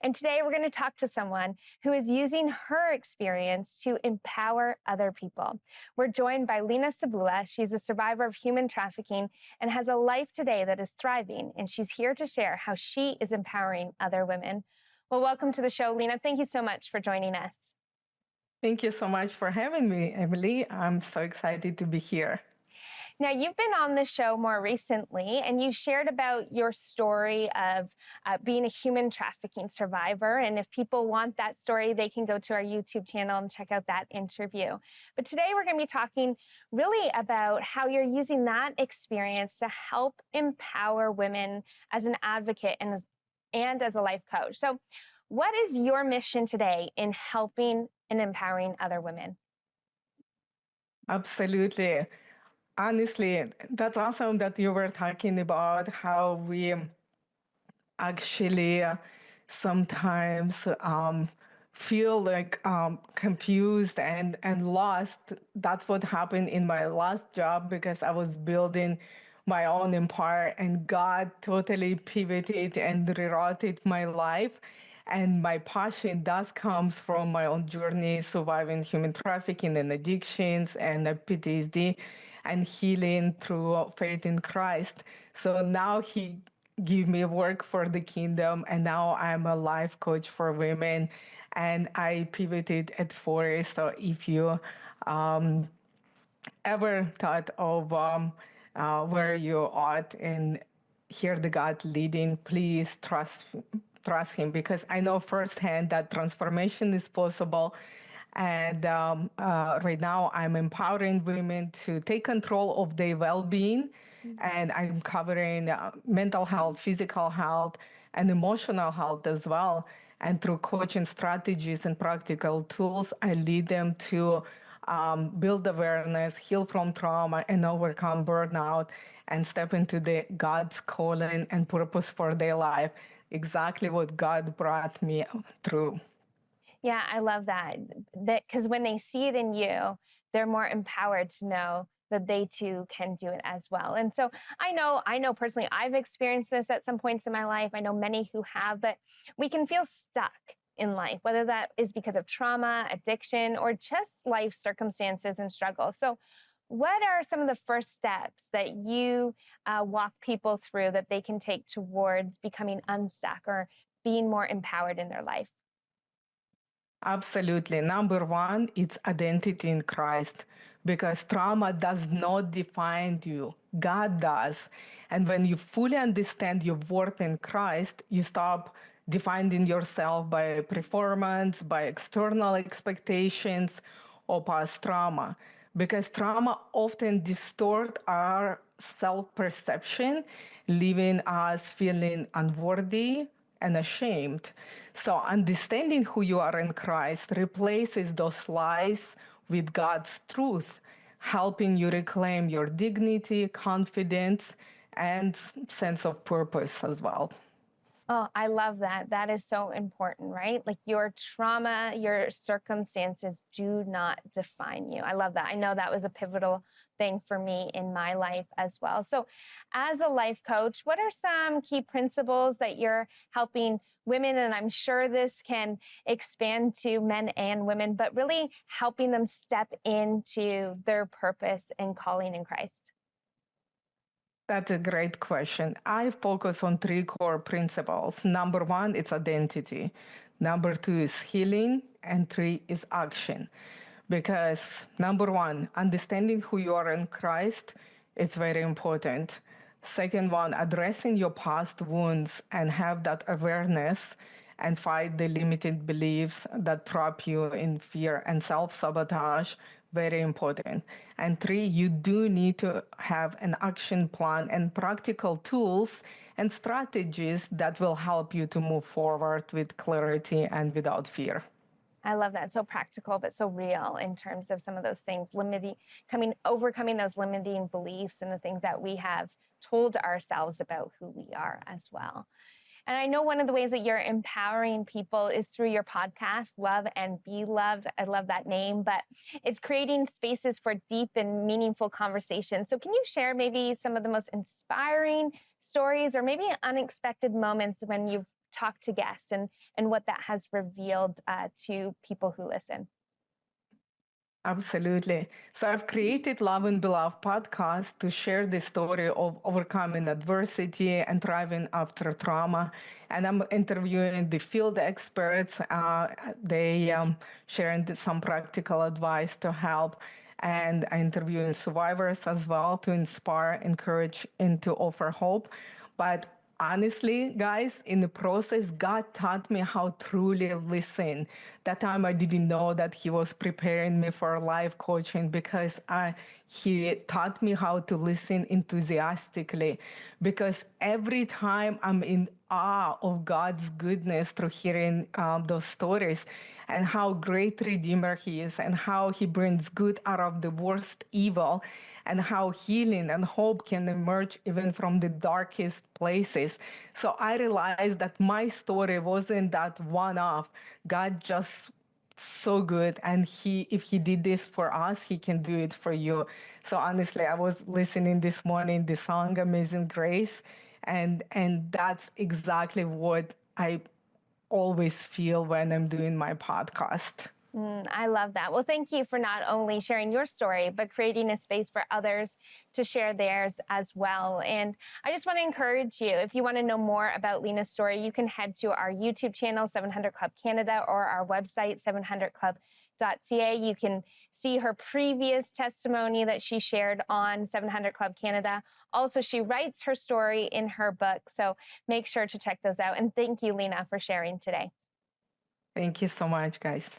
And today we're going to talk to someone who is using her experience to empower other people. We're joined by Lena Cebula. She's a survivor of human trafficking and has a life today that is thriving. And she's here to share how she is empowering other women. Well, welcome to the show, Lena. Thank you so much for joining us. Thank you so much for having me, Emily. I'm so excited to be here. Now, you've been on the show more recently, and you shared about your story of being a human trafficking survivor. And if people want that story, they can go to our YouTube channel and check out that interview. But today we're going to be talking really about how you're using that experience to help empower women as an advocate and as a life coach. So what is your mission today in helping and empowering other women? Absolutely. Honestly, that's awesome that you were talking about how we actually sometimes feel like confused and lost. That's what happened in my last job because I was building my own empire and God totally pivoted and rerouted my life. And my passion does comes from my own journey surviving human trafficking and addictions and PTSD and healing through faith in Christ. So now he give me work for the kingdom, and now I'm a life coach for women, and I pivoted at Forest. So if you ever thought of where you ought and hear the God leading, please trust Him, because I know firsthand that transformation is possible. And right now, I'm empowering women to take control of their well-being, and I'm covering mental health, physical health, and emotional health as well. And through coaching strategies and practical tools, I lead them to build awareness, heal from trauma, and overcome burnout, and step into the God's calling and purpose for their life. Exactly what God brought me through. Yeah, I love that. Because when they see it in you, they're more empowered to know that they too can do it as well. And so I know personally, I've experienced this at some points in my life. I know many who have, but we can feel stuck in life, whether that is because of trauma, addiction, or just life circumstances and struggles. So what are some of the first steps that you walk people through that they can take towards becoming unstuck or being more empowered in their life? Absolutely. Number one, it's identity in Christ, because trauma does not define you. God does. And when you fully understand your worth in Christ, you stop defining yourself by performance, by external expectations, or past trauma. Because trauma often distort our self-perception, leaving us feeling unworthy and ashamed. So understanding who you are in Christ replaces those lies with God's truth, helping you reclaim your dignity, confidence, and sense of purpose as well. Oh, I love that. That is so important, right? Like your trauma, your circumstances do not define you. I love that. I know that was a pivotal thing for me in my life as well. So, as a life coach, what are some key principles that you're helping women? And I'm sure this can expand to men and women, but really helping them step into their purpose and calling in Christ? That's a great question. I focus on three core principles. Number one, it's identity. Number two is healing. And three is action. Because number one, understanding who you are in Christ is very important. Second one, addressing your past wounds and have that awareness and fight the limited beliefs that trap you in fear and self-sabotage, very important. And three, you do need to have an action plan and practical tools and strategies that will help you to move forward with clarity and without fear. I love that. So practical, but so real in terms of some of those things, overcoming those limiting beliefs and the things that we have told ourselves about who we are as well. And I know one of the ways that you're empowering people is through your podcast, Love and Be Loved. I love that name, but it's creating spaces for deep and meaningful conversations. So can you share maybe some of the most inspiring stories or maybe unexpected moments when you've talk to guests and what that has revealed to people who listen. Absolutely. So I've created Love and Beloved podcast to share the story of overcoming adversity and thriving after trauma. And I'm interviewing the field experts. They sharing some practical advice to help. And I interviewing survivors as well to inspire, encourage, and to offer hope. But honestly, guys, in the process, God taught me how truly listen. That time I didn't know that He was preparing me for life coaching because He taught me how to listen enthusiastically. Because every time I'm in awe of God's goodness through hearing those stories and how great Redeemer He is and how He brings good out of the worst evil and how healing and hope can emerge even from the darkest places. So I realized that my story wasn't that one-off. God just so good, and if he did this for us, he can do it for you. So honestly, I was listening this morning the song Amazing Grace, and that's exactly what I always feel when I'm doing my podcast. I love that. Well, thank you for not only sharing your story, but creating a space for others to share theirs as well. And I just want to encourage you, if you want to know more about Lena's story, you can head to our YouTube channel, 700 Club Canada, or our website, 700club.ca. You can see her previous testimony that she shared on 700 Club Canada. Also, she writes her story in her book. So make sure to check those out. And thank you, Lena, for sharing today. Thank you so much, guys.